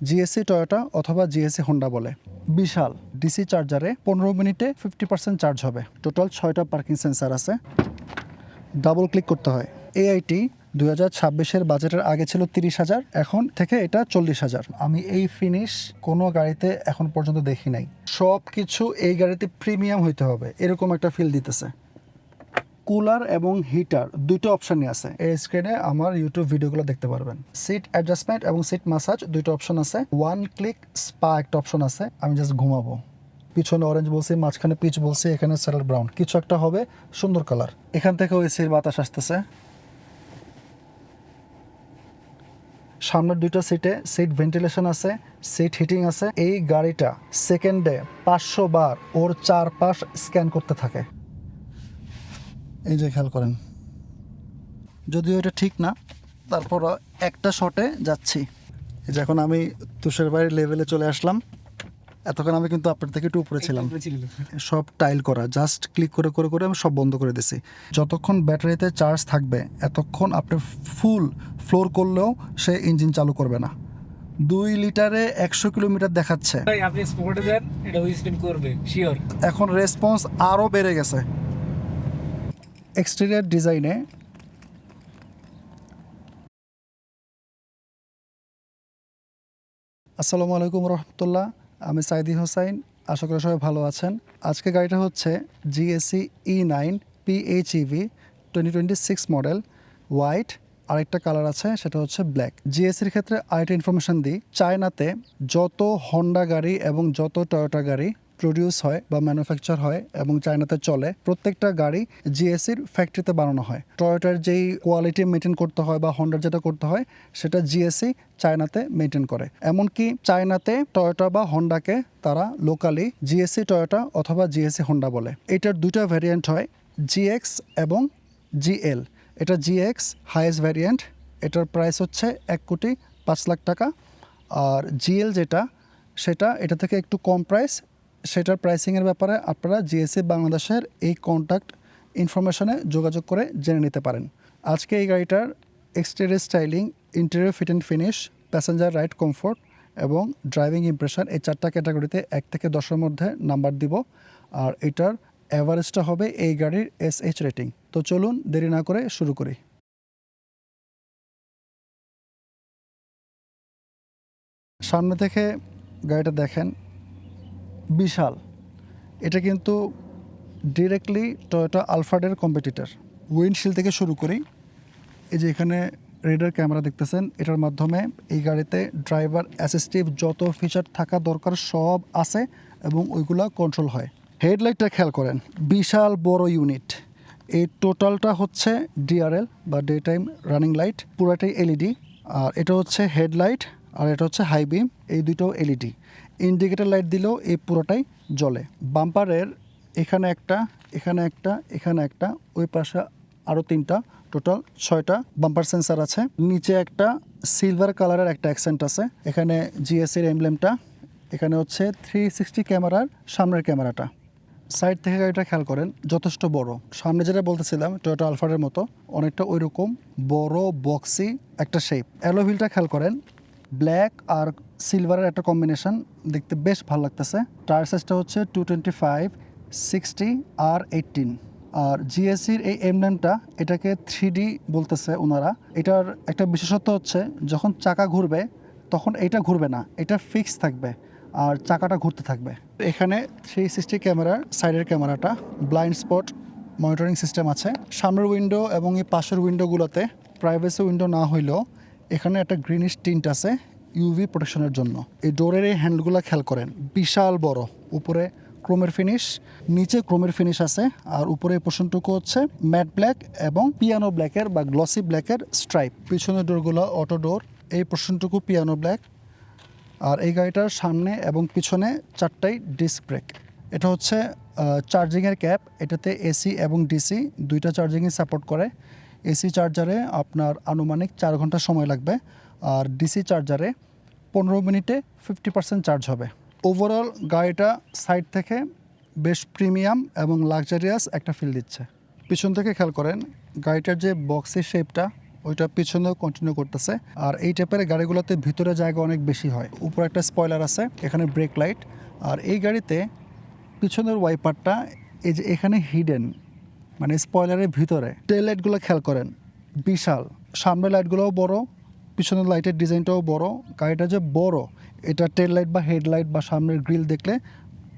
GSC Toyota অথবা GSC Honda বলে। বিশাল DC চার্জারে 15 মিনিটে 50% চার্জ হবে। টোটাল 6টা পার্কিং সেন্সার আছে। ডাবল ক্লিক করতে হয়। এআইটি 2026-এর বাজেটের আগে ছিল 30,000, এখন থেকে এটা 40,000। আমি এই ফিনিশ কোনো গাড়িতে এখন পর্যন্ত দেখি নাই। সব কিছু এই গাড়িতে প্রিমিয়াম হইতে হবে, এরকম একটা ফিল দিতেছে। কুলার এবং হিটার দুটো অপশানই আছে। এই স্ক্রিনে আমার ইউটিউব ভিডিওগুলো দেখতে পারবেন। সিট অ্যাডজাস্টমেন্ট এবং সিট মাসাজ দুটো অপশন আছে। ওয়ান ক্লিক স্পা একটা অপশন আছে। আমি জাস্ট ঘুমাবো। পিছনে অরেঞ্জ বলছি, মাঝখানে পিচ বলছি, এখানে স্যারেল ব্রাউন, কিছু একটা হবে, সুন্দর কালার। এখান থেকে এসির বাতাস আসতেছে। সামনের দুটো সিটে সিট ভেন্টিলেশন আছে, সিট হিটিং আছে। এই গাড়িটা সেকেন্ডে 500 বার ওর চারপাশ স্ক্যান করতে থাকে। এই যে খেয়াল করেন, যদিও এটা ঠিক না, তারপর একটা শটে যাচ্ছি। এই যে এখন আমি তুষার বাড়ির লেভেলে চলে আসলাম। এতক্ষণ আমি কিন্তু আপনার থেকে একটু উপরে ছিলাম। সব টাইল করা, জাস্ট ক্লিক করে করে করে আমি সব বন্ধ করে দিছি। যতক্ষণ ব্যাটারিতে চার্জ থাকবে এতক্ষণ আপনি ফুল ফ্লোর করলেও সে ইঞ্জিন চালু করবে না। 2 লিটারে 100 কিলোমিটার দেখাচ্ছে। আপনি স্পোর্টে দেন, এটা স্পিন করবে শিওর। এখন রেসপন্স আরও বেড়ে গেছে। এক্সটেরিয়র ডিজাইনে আসসালামু আলাইকুম রহমতুল্লাহ, আমি সাইদি হোসাইন। আশা করি সবাই ভালো আছেন। আজকে গাড়িটা হচ্ছে GSC E9 PHEV 2026 model, white. আরেকটা কালার আছে, সেটা হচ্ছে ব্ল্যাক। জিএসসির ক্ষেত্রে আরেকটা ইনফরমেশন দিই, চায়নাতে যত হন্ডা গাড়ি এবং যত টয়োটা গাড়ি প্রডিউস হয় বা ম্যানুফ্যাকচার হয় এবং চায়নাতে চলে, প্রত্যেকটা গাড়ি জিএসসির ফ্যাক্টরিতে বানানো হয়। টয়োটার যেই কোয়ালিটি মেনটেন করতে হয় বা হন্ডার যেটা করতে হয়, সেটা জিএসসি চায়নাতে মেনটেন করে। এমনকি চায়নাতে টয়োটা বা হন্ডাকে তারা লোকালি জিএসসি টয়োটা অথবা জিএসসি হোন্ডা বলে। এটার দুটো ভ্যারিয়েন্ট হয়, জিএক্স এবং জিএল। এটা জিএক্স হাইয়েস্ট ভ্যারিয়েন্ট, এটার প্রাইস হচ্ছে 1,05,00,000 টাকা। আর জিএল যেটা, সেটা এটা থেকে একটু কম প্রাইস। সেটার প্রাইসিংয়ের ব্যাপারে আপনারা জিএসসি বাংলাদেশের এই কন্ট্যাক্ট ইনফরমেশনে যোগাযোগ করে জেনে নিতে পারেন। আজকে এই গাড়িটার exterior styling, interior fit and finish, passenger ride comfort এবং ড্রাইভিং ইমপ্রেশন, এই 4টা ক্যাটাগরিতে 1 থেকে 10-এর মধ্যে নাম্বার দিব। আর এটার অ্যাভারেজটা হবে এই গাড়ির SH রেটিং। তো চলুন দেরি না করে শুরু করি। সামনে থেকে গাড়িটা দেখেন, বিশাল। এটা কিন্তু ডিরেক্টলি টয়োটা আলফার্ডের কম্পিটিটর। উইন্ডশিল্ড থেকে শুরু করি, এই যে এখানে রেডার ক্যামেরা দেখতেছেন, এটার মাধ্যমে এই গাড়িতে ড্রাইভার অ্যাসিস্টিভ যত ফিচার থাকা দরকার সব আছে এবং ওইগুলো কন্ট্রোল হয়। হেডলাইটটা খেয়াল করেন, বিশাল বড় ইউনিট। এই টোটালটা হচ্ছে ডিআরএল বা ডে টাইম রানিং লাইট, পুরাটাই এলইডি। আর এটা হচ্ছে হেডলাইট আর এটা হচ্ছে হাই বিম, এই দুটোও এলইডি। ইন্ডিকেটর লাইট দিলেও এই পুরোটাই জ্বলে। বাম্পারের এখানে একটা, এখানে একটা, এখানে একটা, ওই পাশে আরও 3টা, টোটাল 6টা বাম্পার সেন্সার আছে। নিচে একটা সিলভার কালারের একটা অ্যাকসেন্ট আছে। এখানে জিএসসির এমব্লেমটা, এখানে হচ্ছে 360 ক্যামেরার সামনের ক্যামেরাটা। সাইড থেকে গাড়িটা খেয়াল করেন, যথেষ্ট বড়। সামনে যেটা বলতেছিলাম টয়োটা আলফার্ডের মতো, অনেকটা ওই রকম বড় বক্সি একটা শেপ। অ্যালো হুইলটা খেয়াল করেন, ব্ল্যাক আর সিলভারের একটা কম্বিনেশন, দেখতে বেশ ভালো লাগতেছে। টায়ার সাইজটা হচ্ছে 225, 60 আর 18। আর জিএসসির এই এমব্লেমটা, এটাকে 3D বলতেছে ওনারা। এটার একটা বিশেষত্ব হচ্ছে যখন চাকা ঘুরবে তখন এটা ঘুরবে না, এটা ফিক্স থাকবে আর চাকাটা ঘুরতে থাকবে। এখানে 360 ক্যামেরার সাইডের ক্যামেরাটা, ব্লাইন্ড স্পট মনিটরিং সিস্টেম আছে। সামনের উইন্ডো এবং এই পাশের উইন্ডোগুলোতে প্রাইভেসি উইন্ডো না হইলেও এখানে একটা গ্রিনিশ টিন্ট আছে ইউভি প্রোটেকশনের জন্য। এই ডোরের এই হ্যান্ডলগুলো খেয়াল করেন, বিশাল বড়। উপরে ক্রোমের ফিনিশ, নিচে ক্রোমের ফিনিশ আছে, আর উপরে এই পোর্শনটুকু হচ্ছে ম্যাট ব্ল্যাক এবং পিয়ানো ব্ল্যাকের বা গ্লসি ব্ল্যাকের স্ট্রাইপ। পিছনের ডোরগুলো অটো ডোর, এই পোর্শনটুকু পিয়ানো ব্ল্যাক। আর এই গাড়িটার সামনে এবং পিছনে 4টাই ডিস্ক ব্রেক। এটা হচ্ছে চার্জিংয়ের ক্যাপ, এটাতে এসি এবং ডিসি দুইটা চার্জিংই সাপোর্ট করে। এসি চার্জারে আপনার আনুমানিক 4 ঘন্টা সময় লাগবে, আর ডিসি চার্জারে 15 মিনিটে 50% চার্জ হবে। ওভারঅল গাড়িটা সাইড থেকে বেশ প্রিমিয়াম এবং লাক্সারিয়াস একটা ফিল দিচ্ছে। পিছন থেকে খেয়াল করেন, গাড়িটার যে বক্সের শেপটা, ওইটা পিছনেও কন্টিনিউ করতেছে। আর এই টাইপের গাড়িগুলোতে ভিতরে জায়গা অনেক বেশি হয়। উপরে একটা স্পয়লার আছে, এখানে ব্রেক লাইট। আর এই গাড়িতে পিছনের ওয়াইপারটা এই যে এখানে হিডেন, মানে স্পয়লারের ভিতরে। টেল লাইটগুলো খেয়াল করেন, বিশাল। সামনের লাইটগুলোও বড়, পিছনের লাইটের ডিজাইনটাও বড়। গাড়িটা যে বড় এটা টেল লাইট বা হেডলাইট বা সামনের গ্রিল দেখলে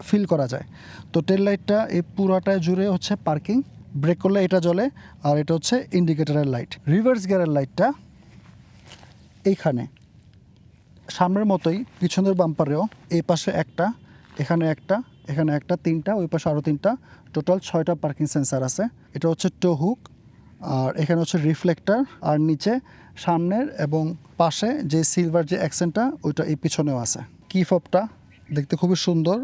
ফিল করা যায়। তো টেল লাইটটা এই পুরাটা জুড়ে হচ্ছে পার্কিং, ব্রেক করলে এটা জ্বলে। আর এটা হচ্ছে ইন্ডিকেটরের লাইট। রিভার্স গিয়ারের লাইটটা এইখানে, সামনের মতোই পিছনের বাম্পারেও এই পাশে একটা, এখানে একটা, এখানে একটা, তিনটা, ওই পাশে আরও তিনটা, টোটাল 6টা পার্কিং সেন্সার আছে। এটা হচ্ছে টো হুক, আর এখানে হচ্ছে রিফ্লেক্টর। আর নিচে সামনের এবং পাশে যে সিলভার যে অ্যাকসেন্টটা ওইটা এই পিছনেও আছে। কি ফবটা দেখতে খুবই সুন্দর,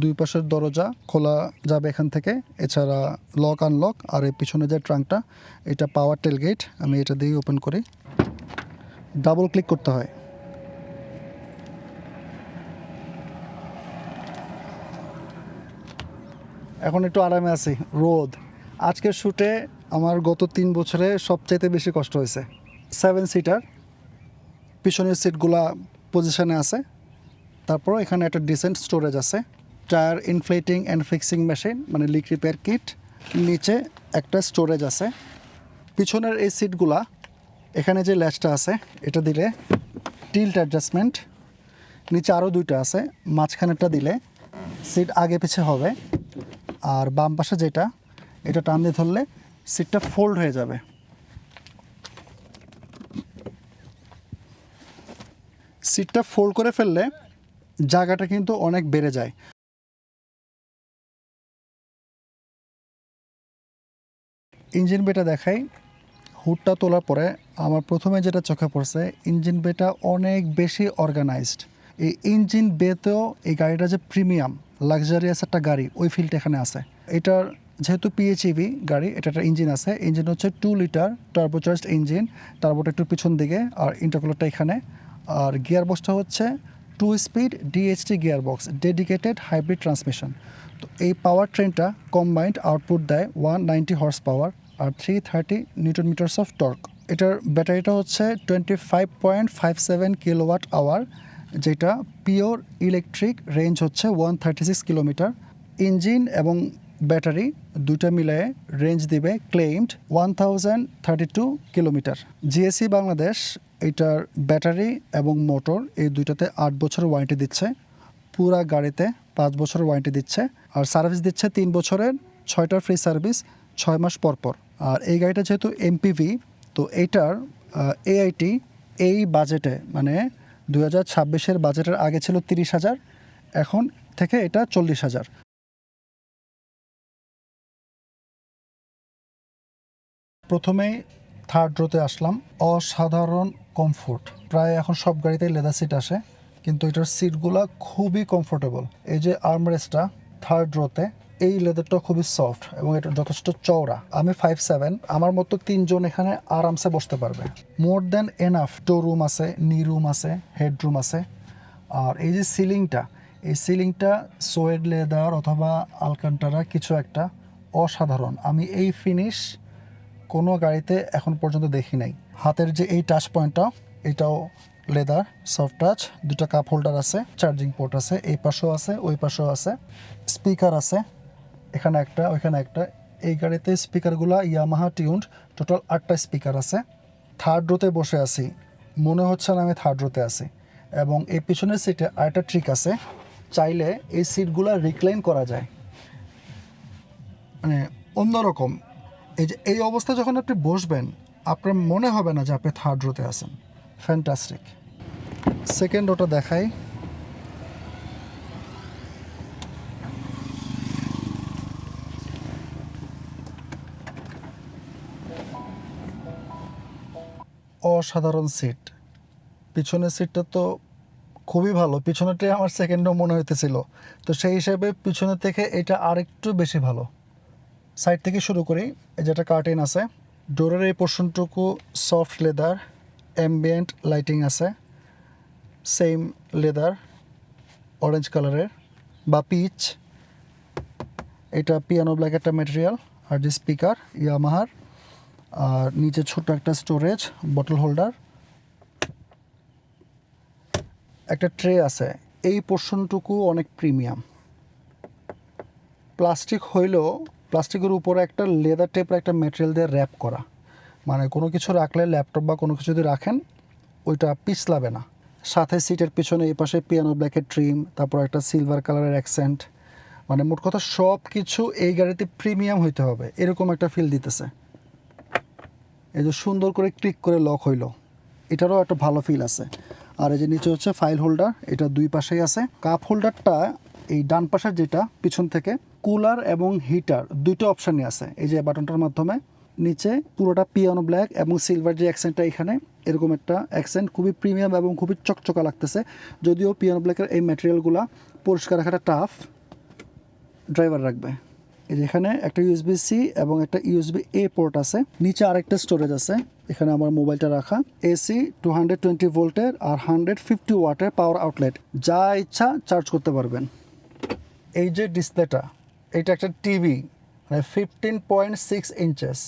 দুই পাশের দরজা খোলা যাবে এখান থেকে। এছাড়া লক আনলক। আর এই পিছনে যে ট্রাঙ্কটা এটা পাওয়ার টেলগেট। আমি এটা দিয়েই ওপেন করি, ডাবল ক্লিক করতে হয়। এখন একটু আরামে আছি। রোদ আজকের শ্যুটে আমার গত 3 বছরে সবচাইতে বেশি কষ্ট হয়েছে। 7 সিটার, পিছনের সিটগুলা পজিশনে আছে। তারপর এখানে একটা ডিসেন্ট স্টোরেজ আছে। টায়ার ইনফ্লেটিং অ্যান্ড ফিক্সিং মেশিন, মানে লিক রিপেয়ার কিট। নিচে একটা স্টোরেজ আছে। পিছনের এই সিটগুলা, এখানে যে ল্যাচটা আছে এটা দিলে টিল্ট অ্যাডজাস্টমেন্ট। নিচে আরও দুইটা আছে, মাঝখানেরটা দিলে সিট আগে পিছে হবে। আর বাম পাশে যেটা, এটা টান দিয়ে ধরলে সিটটা ফোল্ড হয়ে যাবে। সিটটা ফোল্ড করে ফেললে জায়গাটা কিন্তু অনেক বেড়ে যায়। ইঞ্জিন বেটা দেখাই। হুডটা তোলার পরে আমার প্রথমে যেটা চোখে পড়ছে, ইঞ্জিন বেটা অনেক বেশি অর্গানাইজড। এই ইঞ্জিন বেতেও এই গাড়িটা যে প্রিমিয়াম লাক্সারিয়াস একটা গাড়ি, ওই ফিলটা এখানে আছে। এটার যেহেতু পিএইচইভি গাড়ি, এটা একটা ইঞ্জিন আছে। ইঞ্জিন হচ্ছে 2 লিটার টার্বোচার্জড ইঞ্জিন, টার্বোটা একটু পিছন দিকে, আর ইন্টারকুলারটা এখানে। আর গিয়ার বক্সটা হচ্ছে 2 speed DHT gear box, dedicated hybrid transmission. তো এই পাওয়ার ট্রেনটা কম্বাইন্ড আউটপুট দেয় 190 হর্স পাওয়ার আর 330 নিউটন মিটার্স অফ টর্ক। এটার ব্যাটারিটা হচ্ছে 25.57 কিলোওয়াট আওয়ার, যেটা পিওর ইলেকট্রিক। রেঞ্জ হচ্ছে 136 কিলোমিটার। ইঞ্জিন এবং ব্যাটারি দুইটা মিলিয়ে রেঞ্জ দিবে ক্লেইমড 1032 কিলোমিটার। জিএসি বাংলাদেশ এটার ব্যাটারি এবং মোটর এই দুইটাতে 8 বছরের ওয়ারেন্টি দিচ্ছে। পুরা গাড়িতে 5 বছরের ওয়ারেন্টি দিচ্ছে। আর সার্ভিস দিচ্ছে 3 বছরের, 6টা ফ্রি সার্ভিস 6 মাস পর পর। আর এই গাড়িটা যেহেতু এমপিভি, তো এইটার এআইটি এই বাজেটে, মানে 2026-এর বাজেটের আগে ছিল 30,000, এখন থেকে এটা 40,000। প্রথমেই থার্ড রোতে আসলাম। অসাধারণ কমফোর্ট। প্রায় এখন সব গাড়িতেই লেদার সিট আসে, কিন্তু এটার সিটগুলো খুবই কমফোর্টেবল। এই যে আর্মরেস্টটা থার্ড রোতে, এই লেদারটা খুবই সফট এবং এটা যথেষ্ট চওড়া। আমি 5'7", আমার মতো 3 জন এখানে আরামসে বসতে পারবে। মোর দ্যান এনাফ টো রুম আছে, নি রুম আছে, হেডরুম আছে। আর এই যে সিলিংটা, এই সিলিংটা সোয়েড লেদার অথবা আলকান্টারা কিছু একটা অসাধারণ। আমি এই ফিনিশ কোনো গাড়িতে এখন পর্যন্ত দেখি নাই। হাতের যে এই টাচ পয়েন্টটা, এটাও লেদার, সফট টাচ। দুটো কাপ হোল্ডার আছে, চার্জিং পোর্ট আছে, এই পাশেও আছে, ওই পাশেও আছে। স্পিকার আছে, এখানে একটা, ওইখানে একটা। এই গাড়িতে স্পিকারগুলো ইয়ামাহা টিউনড, টোটাল 8টা স্পিকার আছে। থার্ড রোতে বসে আছি, মনে হচ্ছে না আমি থার্ড রোতে আছি। এবং এই পিছনের সিটে আরেকটা ট্রিক আছে, চাইলে এই সিটগুলো রিক্লাইন করা যায়, মানে অন্যরকম। এই যে এই অবস্থায় যখন আপনি বসবেন, আপনার মনে হবে না যে আপনি থার্ড রোতে আছেন। ফ্যান্টাস্টিক। সেকেন্ড রোটা দেখাই। অসাধারণ সিট। পিছনের সিটটা তো খুবই ভালো, পিছনেরটাই আমার সেকেন্ডও মনে হইতেছিল। তো সেই হিসাবে পিছনের থেকে এটা আরেকটু বেশি ভালো। সাইড থেকে শুরু করি। এই যেটা কার্টেন আছে, ডোরের এই পোর্শনটুকু সফট লেদার, অ্যাম্বিয়েন্ট লাইটিং আছে, সেম লেদার, অরেঞ্জ কালারের বা পিচ। এটা পিয়ানো ব্ল্যাক একটা ম্যাটেরিয়াল। আর যে স্পিকার ইয়ামাহার, আর নিচে ছোট একটা স্টোরেজ বটল হোল্ডার, একটা ট্রে আছে। এই পোর্শনটুকু অনেক প্রিমিয়াম। প্লাস্টিক হইলেও প্লাস্টিকের উপরে একটা লেদার টাইপের একটা ম্যাটেরিয়াল দিয়ে র্যাপ করা, মানে কোনো কিছু রাখলে ল্যাপটপ বা কোনো কিছু যদি রাখেন ওইটা পিছলাবে না। সাথে সিটের পিছনে এই পাশে পিয়ানো ব্ল্যাকের ট্রিম, তারপর একটা সিলভার কালারের অ্যাকসেন্ট, মানে মোট কথা সব কিছু এই গাড়িতে প্রিমিয়াম হইতে হবে এরকম একটা ফিল দিতেছে। এই যে সুন্দর করে ক্লিক করে লক হইলো, এটারও একটা ভালো ফিল আছে। আর এই যে নিচে হচ্ছে ফাইল হোল্ডার, এটা দুই পাশেই আছে। কাপ হোল্ডারটা এই ডান পাশের যেটা পিছন থেকে কুলার এবং হিটার দুটো অপশানই আছে। এই যে বাটনটার মাধ্যমে নিচে পুরোটা পিয়ানো ব্ল্যাক এবং সিলভার যে অ্যাকসেন্টটা এখানে, এরকম একটা অ্যাকসেন্ট খুবই প্রিমিয়াম এবং খুবই চকচকা লাগতেছে। যদিও পিয়ানো ব্ল্যাকের এই ম্যাটেরিয়ালগুলো পরিষ্কার রাখাটা টাফ, ড্রাইভার রাখবে। এই যে এখানে একটা ইউএসবি সি এবং একটা ইউএসবি এ পোর্ট আছে। নিচে আরেকটা স্টোরেজ আছে, এখানে আমার মোবাইলটা রাখা। এসি 220 ভোল্টের আর 150 ওয়াটের পাওয়ার আউটলেট, যা ইচ্ছা চার্জ করতে পারবেন। এই যে ডিসপ্লেটা, এটা একটা টিভি, মানে 15.6 ইঞ্চেস।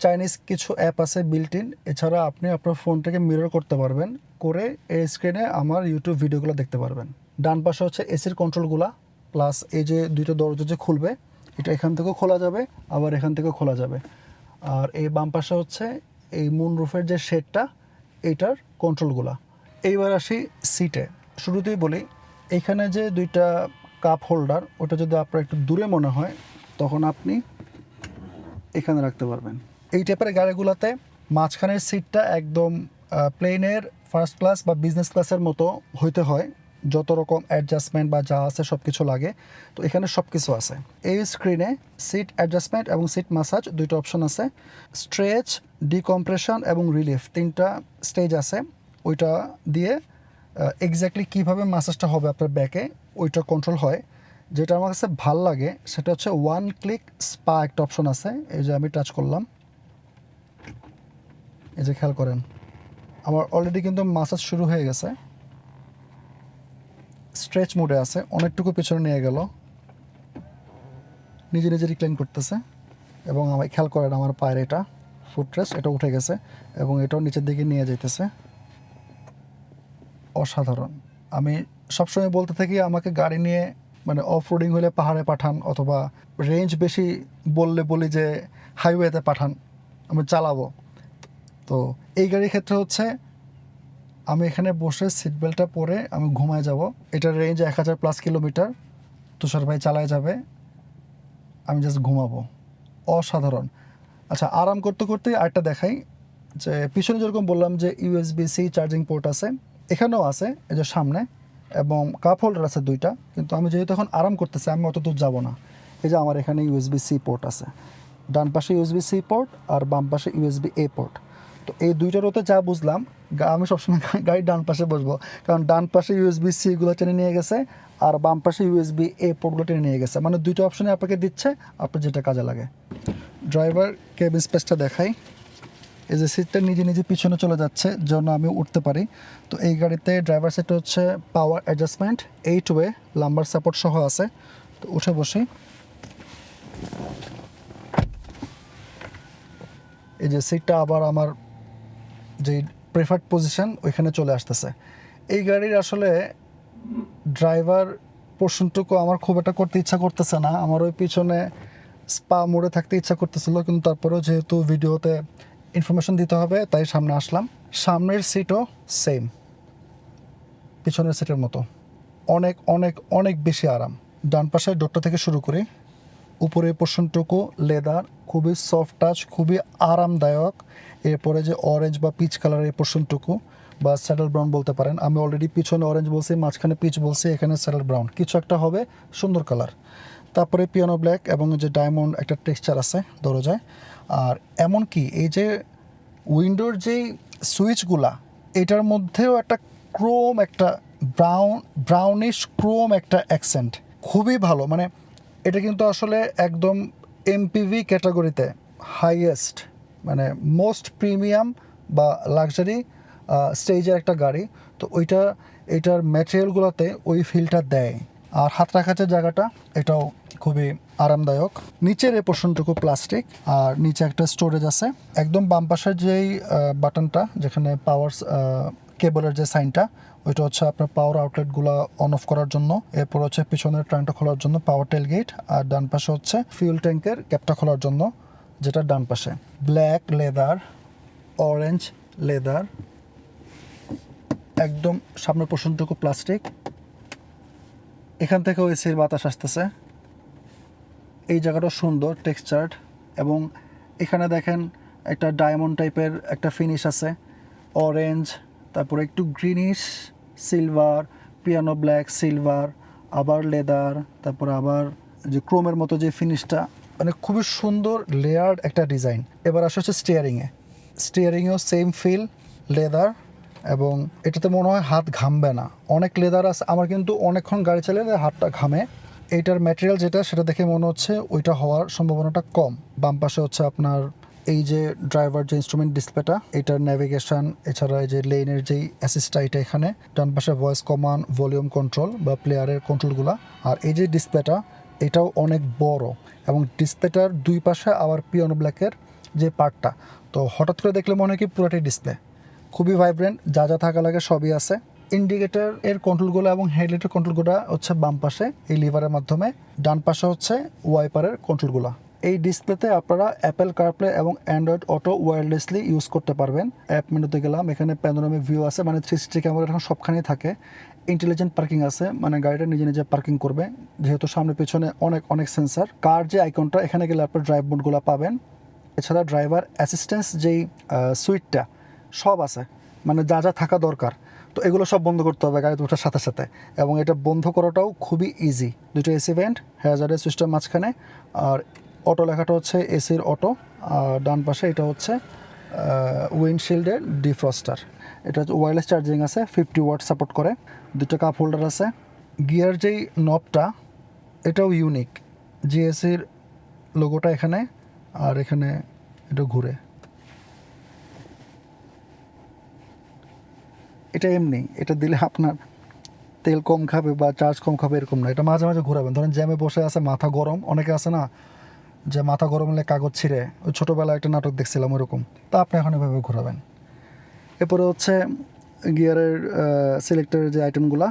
চাইনিজ কিছু অ্যাপ আছে বিল্ট ইন, এছাড়া আপনি আপনার ফোনটাকে মিরর করতে পারবেন, করে এই স্ক্রিনে আমার ইউটিউব ভিডিওগুলো দেখতে পারবেন। ডান পাশে হচ্ছে এসির কন্ট্রোলগুলা, প্লাস এই যে দুইটা দরজা যে খুলবে, এটা এখান থেকেও খোলা যাবে আবার এখান থেকেও খোলা যাবে। আর এই বাম পাশে হচ্ছে এই মুন রুফের যে শেডটা, এইটার কন্ট্রোলগুলা। এইবার আসি সিটে। শুরুতেই বলি, এইখানে যে দুইটা কাপ হোল্ডার, ওটা যদি আপনার একটু দূরে মনে হয় তখন আপনি এখানে রাখতে পারবেন। এই টাইপের গাড়িগুলোতে মাঝখানের সিটটা একদম প্লেনের ফার্স্ট ক্লাস বা বিজনেস ক্লাসের মতো হইতে হয়, যত রকম অ্যাডজাস্টমেন্ট বা যা আছে সব কিছু লাগে। তো এখানে সব কিছু আছে। এই স্ক্রিনে সিট অ্যাডজাস্টমেন্ট এবং সিট ম্যাসাজ দুইটা অপশন আছে। স্ট্রেচ, ডিকম্প্রেশন এবং রিলিফ তিনটা স্টেজ আছে। ওইটা দিয়ে এক্স্যাক্টলি কীভাবে ম্যাসাজটা হবে আপনার ব্যাকে ওইটা কন্ট্রোল হয়। যেটা আমার কাছে ভাল লাগে সেটা হচ্ছে ওয়ান ক্লিক স্পা একটা অপশন আছে। এই যে আমি টাচ করলাম, এই যে খেয়াল করেন আমার অলরেডি কিন্তু ম্যাসাজ শুরু হয়ে গেছে। স্ট্রেচ মোডে আছে, অনেকটুকু পেছনে নিয়ে গেল, নিজে নিজে রিক্লাইন করতেছে। এবং আমার খেয়াল করেন আমার পায়ের এটা ফুটরেস্ট, এটা উঠে গেছে এবং এটাও নিচের দিকে নিয়ে যাইতেছে। অসাধারণ। আমি সবসময় বলতে থাকি আমাকে গাড়ি নিয়ে মানে অফ রোডিং হলে পাহাড়ে পাঠান, অথবা রেঞ্জ বেশি বললে বলি যে হাইওয়েতে পাঠান, আমি চালাবো। তো এই গাড়ির ক্ষেত্রে হচ্ছে আমি এখানে বসে সিট বেল্টটা পরে আমি ঘুমায় যাব। এটার রেঞ্জ 1000+ কিলোমিটার, তুষার ভাই চালায় যাবে, আমি জাস্ট ঘুমাবো। অসাধারণ। আচ্ছা, আরাম করতে করতে আরেকটা দেখাই, যে পিছনে যেরকম বললাম যে ইউএসবি-সি চার্জিং পোর্ট আছে, এখানেও আছে এই যে সামনে, এবং কাপ হোল্ডার আছে দুইটা। কিন্তু আমি যেহেতু এখন আরাম করতেছি আমি অত দূর যাবো না। এই যে আমার এখানে ইউএসবি-সি পোর্ট আছে, ডান পাশে ইউএসবি-সি পোর্ট আর বাম পাশে ইউএসবি-এ পোর্ট। তো এই দুইটার ওতে যা বুঝলাম, আমি সবসময় গাড়ির ডান পাশে বসবো, কারণ ডান পাশে ইউএসবি-সিগুলো টেনে নিয়ে গেছে আর বাম পাশে ইউএসবি-এ পোর্টগুলো টেনে নিয়ে গেছে, মানে দুইটা অপশনে আপনাকে দিচ্ছে, আপনার যেটা কাজে লাগে। ড্রাইভার কেবিন স্পেসটা দেখাই। এই যে সিটটা নিজে নিজে পিছনে চলে যাচ্ছে যেন আমি উঠতে পারি। তো এই গাড়িতে ড্রাইভার সিটটা হচ্ছে পাওয়ার অ্যাডজাস্টমেন্ট, 8 ওয়ে লাম্বার সাপোর্ট সহ আছে। তো উঠে বসি, এই যে সিটটা আবার আমার যে প্রেফার্ড পজিশন ওইখানে চলে আসতেছে। এই গাড়ির আসলে ড্রাইভার পোর্শনটুকু আমার খুব একটা করতে ইচ্ছা করতেছে না, আমার ওই পিছনে স্পা মোড়ে থাকতে ইচ্ছা করতেছিল, কিন্তু তারপরেও যেহেতু ভিডিওতে ইনফরমেশন দিতে হবে তাই সামনে আসলাম। সামনের সিটও সেম পিছনের সিটের মতো, অনেক অনেক অনেক বেশি আরাম। ডান পাশের ডোরটা থেকে শুরু করি, উপরের পোর্শনটুকু লেদার, খুবই সফট টাচ, খুবই আরামদায়ক। এরপরে যে অরেঞ্জ বা পিচ কালারের পোর্শনটুকু বা স্যাডেল ব্রাউন বলতে পারেন, আমি অলরেডি পিছনে অরেঞ্জ বলছি, মাঝখানে পিচ বলছি, এখানে স্যাডেল ব্রাউন, কিছু একটা হবে, সুন্দর কালার। তারপরে পিয়ানো ব্ল্যাক এবং যে ডায়মন্ড একটা টেক্সচার আছে দরজায়। আর এমনকি এই যে উইন্ডোর যেই সুইচগুলা, এটার মধ্যেও একটা ক্রোম, একটা ব্রাউনিশ ক্রোম একটা অ্যাকসেন্ট, খুবই ভালো। মানে এটা কিন্তু আসলে একদম এমপিভি ক্যাটাগরিতে হাইয়েস্ট, মানে মোস্ট প্রিমিয়াম বা লাক্সারি স্টেজের একটা গাড়ি। তো এটার ম্যাটেরিয়ালগুলোতে ওই ফিলটা দেয়। আর হাত রাখার যে জায়গাটা, এটাও খুবই আরামদায়ক। নিচের এই পোর্শনটুকু প্লাস্টিক, আর নিচে একটা স্টোরেজ আছে। একদম বাম পাশের যেই বাটনটা, যেখানে পাওয়ার কেবলের যে সাইনটা, ওইটা হচ্ছে আপনার পাওয়ার আউটলেটগুলো অন অফ করার জন্য। এরপর হচ্ছে পিছনের ট্রাঙ্কটা খোলার জন্য পাওয়ার টেলগেট, আর ডান পাশে হচ্ছে ফিউল ট্যাঙ্কের ক্যাপটা খোলার জন্য, যেটা ডান পাশে। ব্ল্যাক লেদার, অরেঞ্জ লেদার, একদম সামনের পোর্শনটুকু প্লাস্টিক। এখান থেকেও এসির বাতাস আসতেছে। এই জায়গাটা সুন্দর টেক্সচার্ড, এবং এখানে দেখেন একটা ডায়মন্ড টাইপের একটা ফিনিশ আছে, অরেঞ্জ, তারপরে একটু greenish, silver, piano black, silver, আবার লেদার, তারপরে আবার যে ক্রোমের মতো যে ফিনিশটা, মানে খুবই সুন্দর লেয়ার্ড একটা ডিজাইন। এবার আসা হচ্ছে স্টিয়ারিংয়েও সেম ফিল, লেদার, এবং এটাতে মনে হয় হাত ঘামবে না। অনেক লেদার আছে, আমার কিন্তু অনেকক্ষণ গাড়ি চালালে হাতটা ঘামে। এইটার ম্যাটেরিয়াল যেটা, সেটা দেখে মনে হচ্ছে ওইটা হওয়ার সম্ভাবনাটা কম। বাম পাশে হচ্ছে আপনার এই যে ড্রাইভার যে ইনস্ট্রুমেন্ট ডিসপ্লেটা, এটার ন্যাভিগেশন, এছাড়া এই যে লেনের যেই অ্যাসিস্টটা, এটা এখানে। ডান পাশে ভয়েস কমান্ড, ভলিউম কন্ট্রোল বা প্লেয়ারের কন্ট্রোলগুলো। আর এই যে ডিসপ্লেটা, এটাও অনেক বড়, এবং ডিসপ্লেটার দুই পাশে আবার পিয়ানো ব্ল্যাকের যে পার্টটা, তো হঠাৎ করে দেখলে মনে হয় কি পুরোটাই ডিসপ্লে। খুবই ভাইব্রেন্ট, যা যা থাকা লাগে সবই আছে। ইন্ডিকেটর এর কন্ট্রোলগুলো এবং হেডলাইটের কন্ট্রোলগুলো হচ্ছে বাম পাশে এই লিভারের মাধ্যমে। ডান পাশে হচ্ছে ওয়াইপারের কন্ট্রোলগুলো। এই ডিসপ্লেতে আপনারা অ্যাপেল কারপ্লে এবং অ্যান্ড্রয়েড অটো ওয়্যারলেসলি ইউজ করতে পারবেন। অ্যাপ মেনুতে গেলাম, এখানে প্যানোরামিক ভিউ আছে, মানে 360 ক্যামেরা এখন সবখানেই থাকে। ইন্টেলিজেন্ট পার্কিং আছে, মানে গাড়িটা নিজে নিজে পার্কিং করবে, যেহেতু সামনে পেছনে অনেক অনেক সেন্সার। কার যে আইকনটা, এখানে গেলে আপনার ড্রাইভ মোডগুলো পাবেন। এছাড়া ড্রাইভার অ্যাসিস্ট্যান্স যেই সুইটটা, সব আছে, মানে যা যা থাকা দরকার। তো এগুলো সব বন্ধ করতে হবে গাড়িতে ওঠার সাথে সাথে, এবং এটা বন্ধ করাটাও খুবই ইজি। দুটো এসি ভেন্ট, হ্যাজার্ডের সিস্টেম মাঝখানে, আর অটো লেখাটা হচ্ছে এসির অটো। আর ডান পাশে এটা হচ্ছে উইন্ডশিল্ডের ডিফ্রস্টার। এটা হচ্ছে ওয়্যারলেস চার্জিং আছে, 50 ওয়াট সাপোর্ট করে। দুটো কাপ হোল্ডার আছে। গিয়ার যেই নবটা, এটাও ইউনিক। জিএসির লোগোটা এখানে, আর এখানে এটা ঘুরে। এটা এমনি, এটা দিলে আপনার তেল কম খাবে বা চার্জ কম খাবে এরকম না, এটা মাঝে মাঝে ঘোরাবেন। ধরেন জ্যামে বসে আছে, মাথা গরম, অনেকে আছে না যে মাথা গরম হলে কাগজ ছিঁড়ে, ওই ছোটোবেলায় একটা নাটক দেখছিলাম ওরকম, তা আপনি এখন এভাবে ঘোরাবেন। এরপরে হচ্ছে গিয়ারের সিলেক্টরের যে আইটেমগুলা,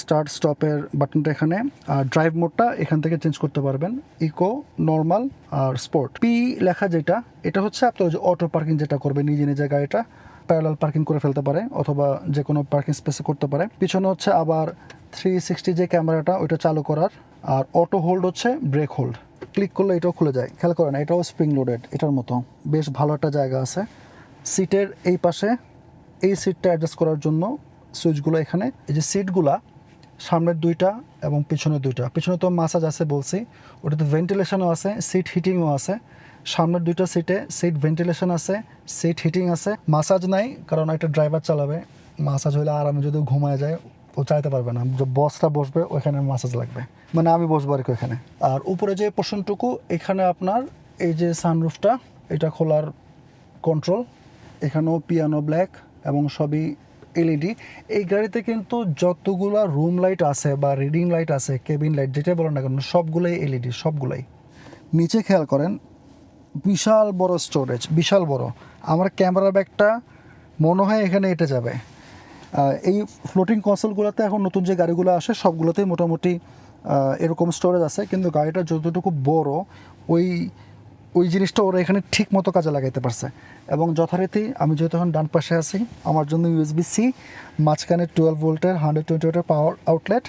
স্টার্ট স্টপের বাটনটা এখানে, আর ড্রাইভ মোডটা এখান থেকে চেঞ্জ করতে পারবেন, ইকো, নর্মাল আর স্পোর্ট। পি লেখা যেটা, এটা হচ্ছে আপনার যে অটো পার্কিং যেটা করবে, নিজে নিজে গাড়িটা প্যারালাল পার্কিং করে ফেলতে পারে, অথবা যে কোনো পার্কিং স্পেসে করতে পারে। পিছনে হচ্ছে আবার 360 যে ক্যামেরাটা, ওইটা চালু করার। আর অটো হোল্ড হচ্ছে ব্রেক হোল্ড, ক্লিক করলে এটাও খুলে যায়, খেয়াল করেন। এটাও স্প্রিং লোডেড, এটার মতো বেশ ভালো একটা জায়গা আছে। সিটের এই পাশে এই সিটটা অ্যাডজাস্ট করার জন্য সুইচগুলো এখানে। এই যে সিটগুলা, সামনের দুইটা এবং পিছনের দুইটা, পিছনে তো মাসাজ আছে বলছি, ওটাতে ভেন্টিলেশনও আছে, সিট হিটিংও আছে। সামনের দুইটা সিটে সিট ভেন্টিলেশন আছে, সিট হিটিং আছে। মাসাজ নাই, কারণ একটা ড্রাইভার চালাবে, মাসাজ হইলে আরামে যদি ঘুমায় যায় ও চাইতে পারবে না, যে বসটা বসবে ওইখানে মাসাজ লাগবে, মানে আমি বসবো আর কি ওইখানে। আর উপরে যে পোর্শনটুকু, এখানে আপনার এই যে সানরুফটা, এটা খোলার কন্ট্রোল। এখানেও পিয়ানো ব্ল্যাক এবং সবই এলইডি। এই গাড়িতে কিন্তু যতগুলা রুম লাইট আছে বা রিডিং লাইট আছে, কেবিন লাইট যেটা বলেন না কেন, সবগুলোই এলইডি, সবগুলাই। নিচে খেয়াল করেন, বিশাল বড় স্টোরেজ, বিশাল বড়। আমার ক্যামেরা ব্যাগটা মনে হয় এখানে এঁটে যাবে। এই ফ্লোটিং কনসোলগুলোতে এখন নতুন যে গাড়িগুলো আসে, সবগুলোতেই মোটামুটি এরকম স্টোরেজ আছে, কিন্তু গাড়িটা যতটুকু বড়, ওই ওই জিনিসটা ওরা এখানে ঠিক মতো কাজে লাগাইতে পারছে। এবং যথারীতি আমি যেহেতু এখন ডান পাশে আছি, আমার জন্য USB-C, মাঝখানে 12 ভোল্টের 120 ওয়াটের পাওয়ার আউটলেট,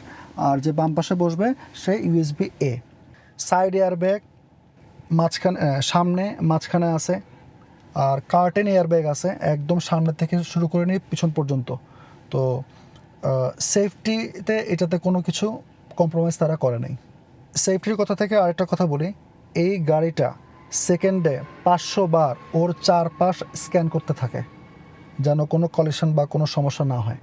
আর যে বাম পাশে বসবে সে USB-A। সাইড এয়ারব্যাগ মাঝখানে, সামনে মাঝখানে আছে, আর কার্টেন এয়ারব্যাগ আছে একদম সামনে থেকে শুরু করে নিয়ে পিছন পর্যন্ত। তো সেফটিতে এটাতে কোনো কিছু কম্প্রোমাইজ তারা করে নাই। সেফটির কথা থেকে আরেকটা কথা বলি, এই গাড়িটা সেকেন্ডে 500 বার ওর চারপাশ স্ক্যান করতে থাকে, যেন কোনো কলিশন বা কোনো সমস্যা না হয়।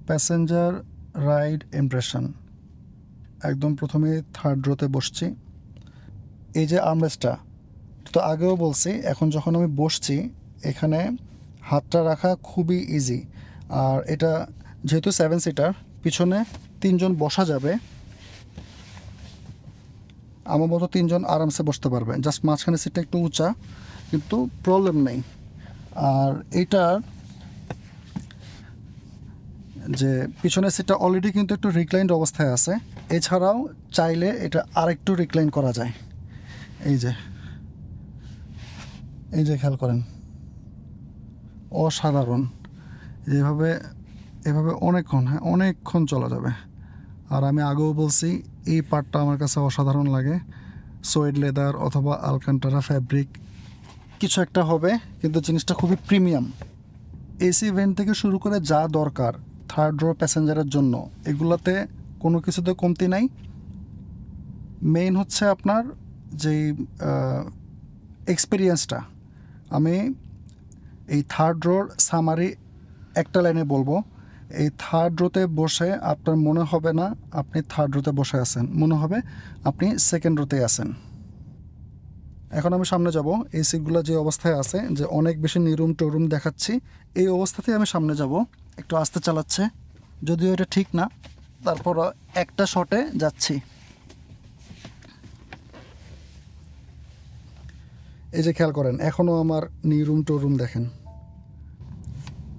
প্যাসেঞ্জার রাইড ইমপ্রেশন, একদম প্রথমে থার্ড রোতে বসছি। এই যে আর্মরেস্টটা, তো আগেও বলছি, এখন যখন আমি বসছি এখানে হাতটা রাখা খুবই ইজি। আর এটা যেহেতু 7 সিটার, পিছনে 3 জন বসা যাবে। আমার মতো 3 জন আরামসে বসতে পারবে, জাস্ট মাঝখানে সিটটা একটু উঁচা, কিন্তু প্রবলেম নেই। আর এইটার যে পিছনের সিটটা অলরেডি কিন্তু একটু রিক্লাইন্ড অবস্থায় আছে, এছাড়াও চাইলে এটা আরেকটু রিক্লাইন করা যায়। এই যে খেয়াল করেন, অসাধারণ। এভাবে অনেকক্ষণ চলা যাবে। আর আমি আগেও বলছি, এই পার্টটা আমার কাছে অসাধারণ লাগে। সোয়েড লেদার অথবা আলকান্টারা ফ্যাব্রিক কিছু একটা হবে, কিন্তু জিনিসটা খুবই প্রিমিয়াম। এসি ভেন্ট থেকে শুরু করে যা দরকার থার্ড রো প্যাসেঞ্জারের জন্য, এগুলোতে কোনো কিছুতে কমতি নাই। মেইন হচ্ছে আপনার যেই এক্সপিরিয়েন্সটা। আমি এই থার্ড রোর সামারি একটা লাইনে বলবো, এই থার্ড রোতে বসে আপনার মনে হবে না আপনি থার্ড রোতে বসে আছেন, মনে হবে আপনি সেকেন্ড রোতে আছেন। এখন আমি সামনে যাব, এই সিটগুলো যে অবস্থায় আছে, যে অনেক বেশি নিরুম টরুম দেখাচ্ছি, এই অবস্থাতেই আমি সামনে যাব। একটু আস্তে চালাচ্ছে, যদিও এটা ঠিক না, তারপর একটা শটে যাচ্ছি। এই যে খেয়াল করেন, এখনও আমার নিরুম টরুম দেখেন।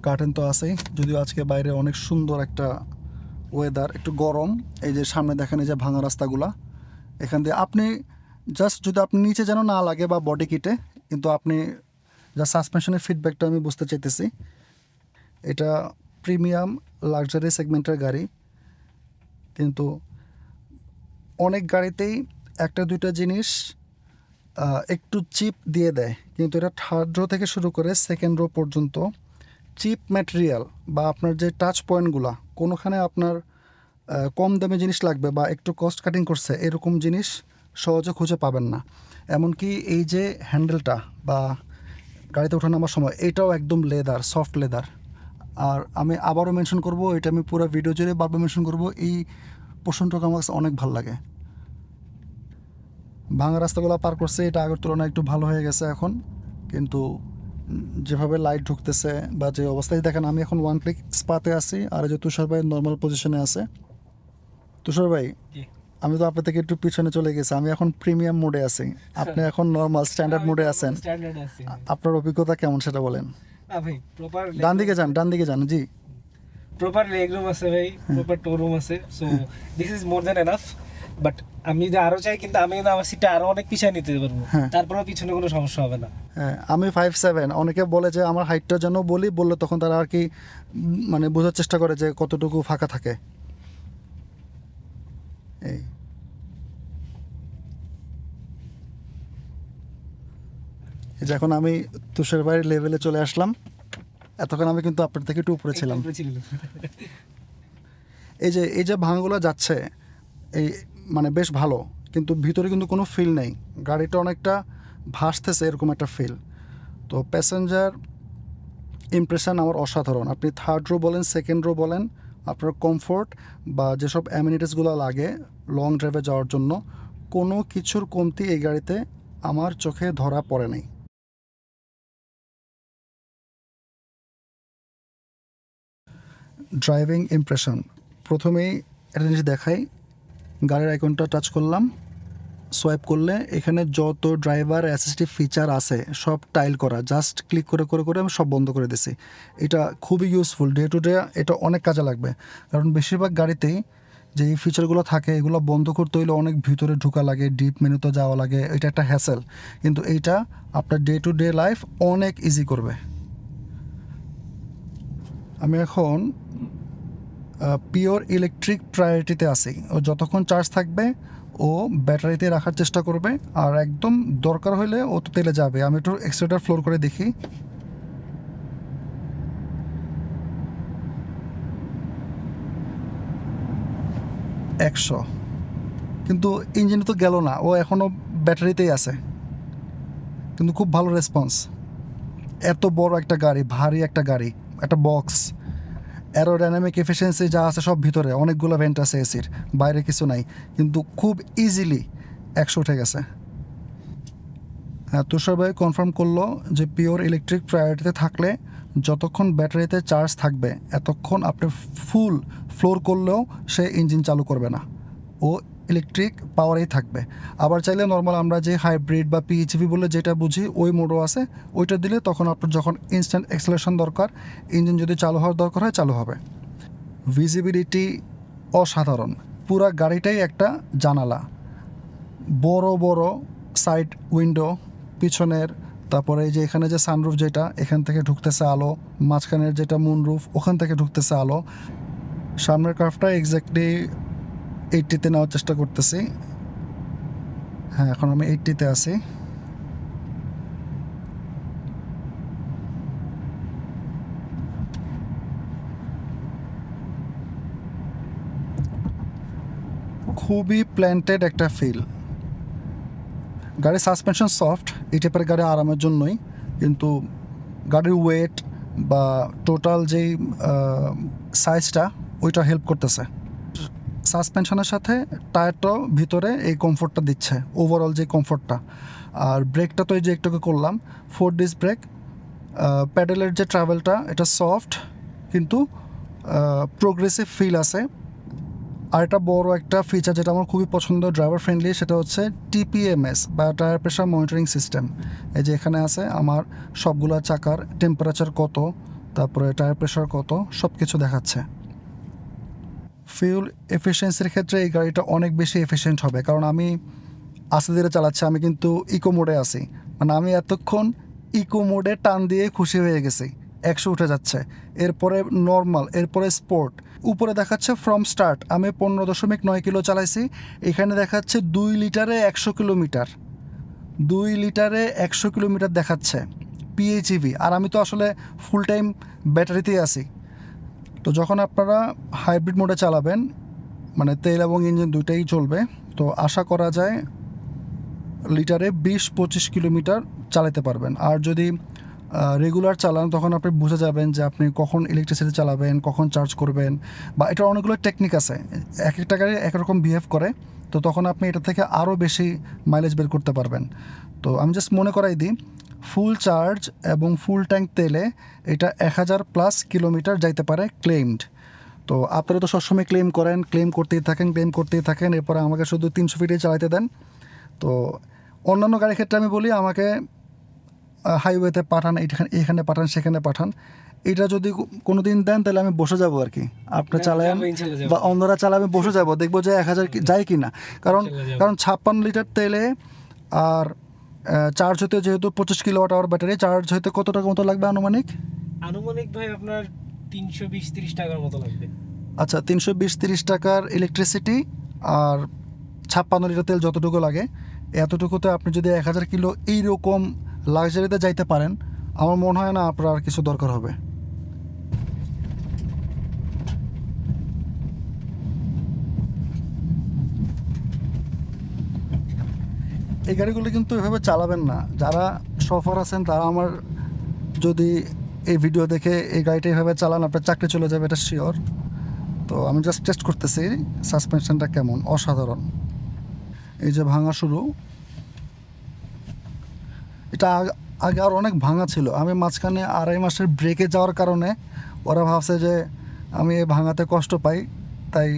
কার্টেন তো আছেই, যদিও আজকে বাইরে অনেক সুন্দর একটা ওয়েদার, একটু গরম। এই যে সামনে দেখেন, এই যে ভাঙা রাস্তাগুলা, এখান দিয়ে আপনি জাস্ট, যদি আপনি নিচে যেন না লাগে বা বডি কিটে, কিন্তু আপনি যা সাসপেনশনের ফিডব্যাকটা আমি বুঝতে চাইতেছি, এটা প্রিমিয়াম লাক্সারি সেগমেন্টের গাড়ি। কিন্তু অনেক গাড়িতেই একটা দুইটা জিনিস একটু চিপ দিয়ে দেয়, কিন্তু এটা থার্ড রো থেকে শুরু করে সেকেন্ড রো পর্যন্ত চিপ ম্যাটেরিয়াল বা আপনার যে টাচ পয়েন্টগুলো, কোনোখানে আপনার কম দামে জিনিস লাগবে বা একটু কস্ট কাটিং করছে, এরকম জিনিস সহজে খুঁজে পাবেন না। এমনকি এই যে হ্যান্ডেলটা বা গাড়িতে ওঠানামার সময়, এটাও একদম লেদার, সফট লেদার। আর আমি আবারও মেনশন করব, এটা আমি পুরো ভিডিও জুড়ে বারবার মেনশন করব, এই পোর্শনটাকে আমার কাছে অনেক ভালো লাগে। ভাঙা রাস্তাগুলো পার করছে, এটা আগের তুলনায় একটু ভালো হয়ে গেছে এখন, কিন্তু যেভাবে লাইট ঢুকতেছে বা যে অবস্থায় দেখেন, আমি এখন ওয়ান ক্লিক স্পাতে আছি, আর যে তুষার ভাই নর্মাল পজিশনে আছে। তুষার ভাই, আমি তো আপনার থেকে একটু পিছনে চলে গেছি, আমি এখন প্রিমিয়াম মোডে আছি, আপনি এখন নর্মাল স্ট্যান্ডার্ড মোডে আছেন। আপনার অভিজ্ঞতা কেমন সেটা বলেন। না ভাই, প্রপার ডান দিকে যান, জি। প্রপার লেগ রুম আছে ভাই, প্রপার টো রুম আছে, so this is more than enough. But আমি যদি আরো চাই, কিন্তু আমি কিন্তু আমার সিটটা আরো অনেক পিছনে নিতে পারবো, তারপরেও পিছনে কোনো সমস্যা হবে না। হ্যাঁ, আমি 5'7", অনেকে বলে যে আমার হাইটটা যেন বললে তখন তারা আর কি মানে বোঝার চেষ্টা করে যে কতটুকু ফাঁকা থাকে। এই যে এখন আমি তুষার ভাইয়ের লেভেলে চলে আসলাম, এতক্ষণ আমি কিন্তু আপনার থেকে একটু উপরে ছিলাম। এই যে ভাঙাগুলো যাচ্ছে, এই মানে বেশ ভালো, কিন্তু ভিতরে কিন্তু কোনো ফিল নেই, গাড়িটা অনেকটা ভাসতেছে এরকম একটা ফিল। তো প্যাসেঞ্জার ইমপ্রেশন আমার অসাধারণ। আপনি থার্ড রো বলেন, সেকেন্ড রো বলেন, আপনার কমফোর্ট বা যেসব অ্যামিনিটিসগুলো লাগে লং ড্রাইভে যাওয়ার জন্য, কোনো কিছুর কমতি এই গাড়িতে আমার চোখে ধরা পড়ে নাই। ড্রাইভিং ইমপ্রেশন, প্রথমেই একটা জিনিস দেখাই, গাড়ির আইকনটা টাচ করলাম, সোয়াইপ করলে এখানে যত ড্রাইভার অ্যাসিস্টিভ ফিচার আছে সব টাইল করা, জাস্ট ক্লিক করে করে করে আমি সব বন্ধ করে দিছি। এটা খুবই ইউজফুল, ডে টু ডে এটা অনেক কাজে লাগবে, কারণ বেশিরভাগ গাড়িতেই যে এই ফিচারগুলো থাকে এগুলো বন্ধ করতে হইলে অনেক ভিতরে ঢোকা লাগে, ডিপ মেনুতে যাওয়া লাগে, এটা একটা হ্যাসেল। কিন্তু এইটা আপনার ডে টু ডে লাইফ অনেক ইজি করবে। আমি এখন পিওর ইলেকট্রিক প্রায়োরিটিতে আছি, ও যতক্ষণ চার্জ থাকবে ও ব্যাটারিতে রাখার চেষ্টা করবে, আর একদম দরকার হলে ও তো তেলে যাবে। আমি একটু এক্সেলেটর ফ্লোর করে দেখি, 100, কিন্তু ইঞ্জিনে তো গেল না, ও এখনও ব্যাটারিতেই আছে, কিন্তু খুব ভালো রেসপন্স। এত বড় একটা গাড়ি, ভারী একটা গাড়ি, একটা বক্স, অ্যারোডাইনামিক এফিসিয়েন্সি যা আছে সব ভিতরে, অনেকগুলো ভেন্ট আছে এসির, বাইরে কিছু নাই, কিন্তু খুব ইজিলি 100 উঠে গেছে। হ্যাঁ, তুষার ভাই কনফার্ম করলো যে পিওর ইলেকট্রিক প্রায়োরিটিতে থাকলে যতক্ষণ ব্যাটারিতে চার্জ থাকবে এতক্ষণ আপনি ফুল ফ্লোর করলেও সে ইঞ্জিন চালু করবে না, ও ইলেকট্রিক পাওয়ারেই থাকবে। আবার চাইলে নর্মাল আমরা যে হাইব্রিড বা পিএইচভি বলে যেটা বুঝি ওই মোডও আছে, ওইটা দিলে তখন আপনার যখন ইনস্ট্যান্ট অ্যাক্সেলারেশন দরকার, ইঞ্জিন যদি চালু হওয়ার দরকার হয় চালু হবে। ভিজিবিলিটি অসাধারণ, পুরা গাড়িটাই একটা জানালা, বড় বড় সাইড উইন্ডো পিছনের, তারপরে এই যে এখানে যে সানরুফ যেটা, এখান থেকে ঢুকতেছে আলো, মাঝখানের যেটা মুনরুফ ওখান থেকে ঢুকতেছে আলো। সামনের কার্ভটা এক্স্যাক্টলি 80-তে নেওয়ার চেষ্টা করতেছি। হ্যাঁ, এখন আমি 80-তে আছি। খুবই প্ল্যান্টেড একটা ফিল। গাড়ির সাসপেনশন সফট, এই টাইপের গাড়ি আরামের জন্যই, কিন্তু গাড়ির ওয়েট বা টোটাল যেই সাইজটা ওইটা হেল্প করতেছে। সাসপেনশনের সাথে টায়ারটাও ভিতরে এই কমফোর্টটা দিচ্ছে, ওভারঅল যে কমফোর্টটা। আর ব্রেকটা তো এই যে একটুকে করলাম 4 ডিস্ক ব্রেক। প্যাডেলের যে ট্রাভেলটা এটা সফট কিন্তু প্রোগ্রেসিভ ফিল আছে। আর একটা বড় একটা ফিচার যেটা আমার খুবই পছন্দ, ড্রাইভার ফ্রেন্ডলি, সেটা হচ্ছে টিপিএমএস বা টায়ার প্রেশার মনিটরিং সিস্টেম। এই যে এখানে আছে আমার সবগুলো চাকার টেম্পারেচার কত, তারপরে টায়ার প্রেশার কত, সব কিছু দেখাচ্ছে। ফিউল এফিসিয়েন্সির ক্ষেত্রে এই গাড়িটা অনেক বেশি এফিসিয়েন্ট হবে, কারণ আমি আস্তে ধীরে চালাচ্ছি, আমি কিন্তু ইকো মোডে আছি। মানে আমি এতক্ষণ ইকো মোডে টান দিয়ে খুশি হয়ে গেছি, 100 উঠে যাচ্ছে, এরপরে নর্মাল, এরপরে স্পোর্ট। উপরে দেখাচ্ছে ফ্রম স্টার্ট আমি 15.9 কিলো চালাইছি, এখানে দেখাচ্ছে 2 লিটারে 100 কিলোমিটার, 2 লিটারে 100 কিলোমিটার দেখাচ্ছে পিএইচইভি। আর আমি তো আসলে ফুল টাইম ব্যাটারিতেই আছি। তো যখন আপনারা হাইব্রিড মোডে চালাবেন, মানে তেল এবং ইঞ্জিন দুইটাই চলবে, তো আশা করা যায় লিটারে 20-25 কিলোমিটার চালাতে পারবেন। আর যদি রেগুলার চালান তখন আপনি বুঝে যাবেন যে আপনি কখন ইলেকট্রিসিটি চালাবেন, কখন চার্জ করবেন, বা এটার অনেকগুলো টেকনিক আছে, এক একটা গাড়ি একরকম বিহেভ করে, তো তখন আপনি এটা থেকে আরও বেশি মাইলেজ বের করতে পারবেন। তো আমি জাস্ট মনে করাই দিই, ফুল চার্জ এবং ফুল ট্যাঙ্ক তেলে এটা 1000+ কিলোমিটার যাইতে পারে ক্লেমড। তো আপনারা তো সবসময় ক্লেম করেন, ক্লেম করতেই থাকেন, এরপরে আমাকে শুধু 300 ফিটে চালাতে দেন। তো অন্যান্য গাড়ির ক্ষেত্রে আমি বলি আমাকে হাইওয়েতে পাঠান, এখানে পাঠান, সেখানে পাঠান। এটা যদি কোনো দিন দেন তাহলে আমি বসে যাব আর কি, আপনি চালান বা অন্যরা চালাবে, বসে যাব, দেখবো যে 1000 যায় কি না। কারণ 56 লিটার তেলে আর চার্জ হতে যেহেতু 25 কিলোওয়াট আওয়ার ব্যাটারি, চার্জ হতে কত টাকা মতো লাগবে আনুমানিক ভাই আপনার 320-30 টাকার মতো লাগবে। আচ্ছা, 320-30 টাকার ইলেকট্রিসিটি আর 56 লিটার তেল যতটুকু লাগে, এতটুকুতে আপনি যদি 1000 কিলো এইরকম লাক্সারিতে যাইতে পারেন, আমার মনে হয় না আপনার আর কিছু দরকার হবে। এই গাড়িগুলো কিন্তু এভাবে চালাবেন না, যারা শফার আছেন তারা আমার যদি এই ভিডিও দেখে এই গাড়িটা এভাবে চালান আপনার চাকরি চলে যাবে, এটা শিওর। তো আমি জাস্ট টেস্ট করতেছি সাসপেনশনটা কেমন, অসাধারণ। এই যে ভাঙা শুরু, এটা আগে আর অনেক ভাঙা ছিল, আমি মাঝখানে 2.5 মাসের ব্রেকে যাওয়ার কারণে ওরা ভাবছে যে আমি এই ভাঙাতে কষ্ট পাই, তাই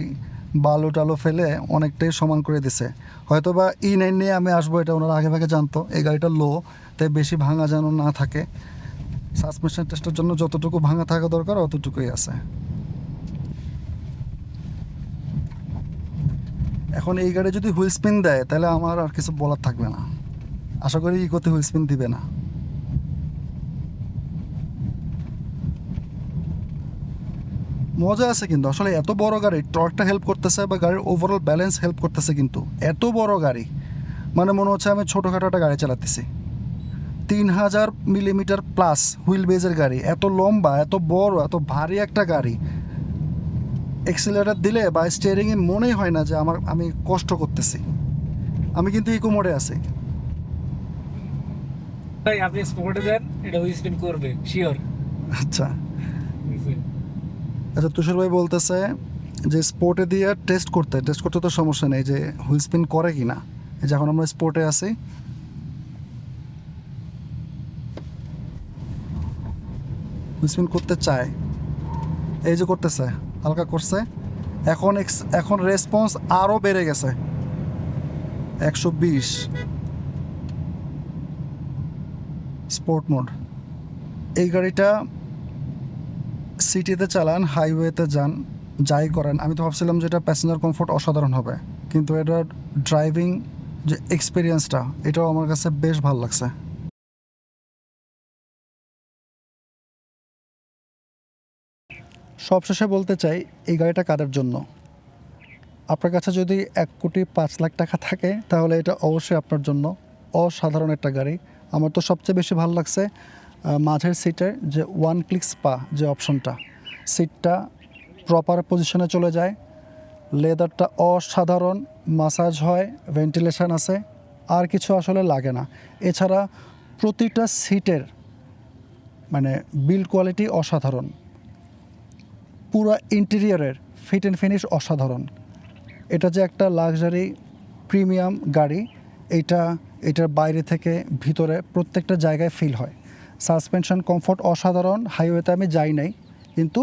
বালু টালু ফেলে অনেকটাই সমান করে দিছে। হয়তো বা E9 নিয়ে আমি আসবো, এটা ওনারা আগে ভাগে জানতো, এই গাড়িটা লো, তাই বেশি ভাঙা যেন না থাকে। সাসপেনশন টেস্টের জন্য যতটুকু ভাঙা থাকা দরকার অতটুকুই আছে। এখন এই গাড়ি যদি হুইল স্পিন দেয় তাহলে আমার আর কিছু বলার থাকবে না, আশা করি ইকোতে হুইল স্পিন দিবে না। মজা আছে কিন্তু আসলে, এত বড় গাড়ি টর্কটা হেল্প করতেছে বা গাড়ির ওভারঅল ব্যালেন্স হেল্প করতেছে, কিন্তু এত বড় গাড়ি মানে মনে হচ্ছে আমি ছোটোখাটো একটা গাড়ি চালাতেছি। 3000 মিলিমিটার প্লাস হুইল বেজের গাড়ি, এত লম্বা, এত বড়, এত ভারী একটা গাড়ি, এক্সিলারেটর দিলে বা স্টিয়ারিংয়ে মনেই হয় না যে আমি কষ্ট করতেছি। আমি কিন্তু ইকো মোডে আছি। ভাই আপনি স্পোর্টে দেন, এটা হুইল স্পিন করবে শিওর। আচ্ছা, তুষার ভাই বলতেছে যে স্পোর্টে দিয়ে টেস্ট করতে তো সমস্যা নেই, যে হুইল স্পিন করে কি না। যখন আমরা স্পোর্টে আছি, স্পিন করতে চায়, এই যে করতেছে, হালকা করছে। এখন রেসপন্স আরও বেড়ে গেছে, 120 স্পোর্ট মোড। এই গাড়িটা সিটিতে চালান, হাইওয়েতে যান, যাই করেন, আমি তো ভাবছিলাম যে এটা প্যাসেঞ্জার কমফোর্ট অসাধারণ হবে, কিন্তু এটার ড্রাইভিং যে এক্সপিরিয়েন্সটা এটাও আমার কাছে বেশ ভালো লাগছে। সবশেষে বলতে চাই, এই গাড়িটা কাদের জন্য? আপনার কাছে যদি 1,05,00,000 টাকা থাকে তাহলে এটা অবশ্যই আপনার জন্য অসাধারণ একটা গাড়ি। আমার তো সবচেয়ে বেশি ভালো লাগছে মাঝের সিটের যে ওয়ান ক্লিক স্পা যে অপশনটা, সিটটা প্রপার পজিশনে চলে যায়, লেদারটা অসাধারণ, মাসাজ হয়, ভেন্টিলেশন আছে, আর কিছু আসলে লাগে না। এছাড়া প্রতিটা সিটের মানে বিল্ড কোয়ালিটি অসাধারণ, পুরো ইন্টেরিয়রের ফিট অ্যান্ড ফিনিশ অসাধারণ। এটা যে একটা লাক্সারি প্রিমিয়াম গাড়ি, এটার বাইরে থেকে ভিতরে প্রত্যেকটা জায়গায় ফিল হয়। সাসপেনশন কমফোর্ট অসাধারণ। হাইওয়েতে আমি যাই নাই, কিন্তু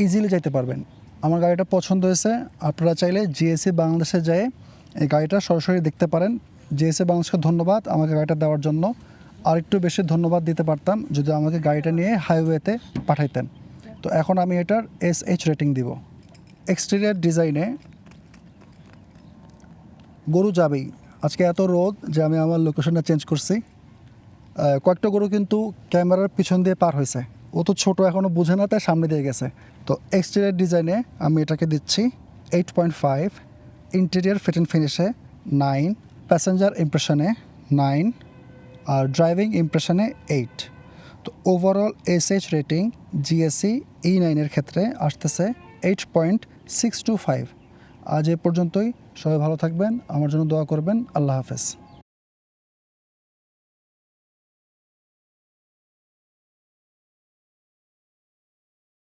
ইজিলি যাইতে পারবেন। আমার গাড়িটা পছন্দ হয়েছে। আপনারা চাইলে জিএসি বাংলাদেশে যেয়ে এই গাড়িটা সরাসরি দেখতে পারেন। জিএসি বাংলাদেশকে ধন্যবাদ আমাকে গাড়িটা দেওয়ার জন্য। আর একটু বেশি ধন্যবাদ দিতে পারতাম যদি আমাকে গাড়িটা নিয়ে হাইওয়েতে পাঠাইতেন। তো এখন আমি এটার SH রেটিং দিব। এক্সটেরিয়ার ডিজাইনে গরু যাবেই। আজকে এত রোদ যে আমি আমার লোকেশনটা চেঞ্জ করছি। কয়েকটা গরু কিন্তু ক্যামেরার পিছন দিয়ে পার হয়েছে, ও তো ছোটো এখনও বুঝে না, তাই সামনে দিয়ে গেছে। তো এক্সটেরিয়ার ডিজাইনে আমি এটাকে দিচ্ছি 8.5, ইন্টেরিয়ার ফিট অ্যান্ড ফিনিশে 9, প্যাসেঞ্জার ইমপ্রেশনে 9, আর ড্রাইভিং ইমপ্রেশনে 8। তো overall SH rating GSE E9 ক্ষেত্রে আসতেছে 8.625। আজ এ পর্যন্তই। সবাই ভালো থাকবেন, আমার জন্য দোয়া করবেন। আল্লাহ হাফেজ।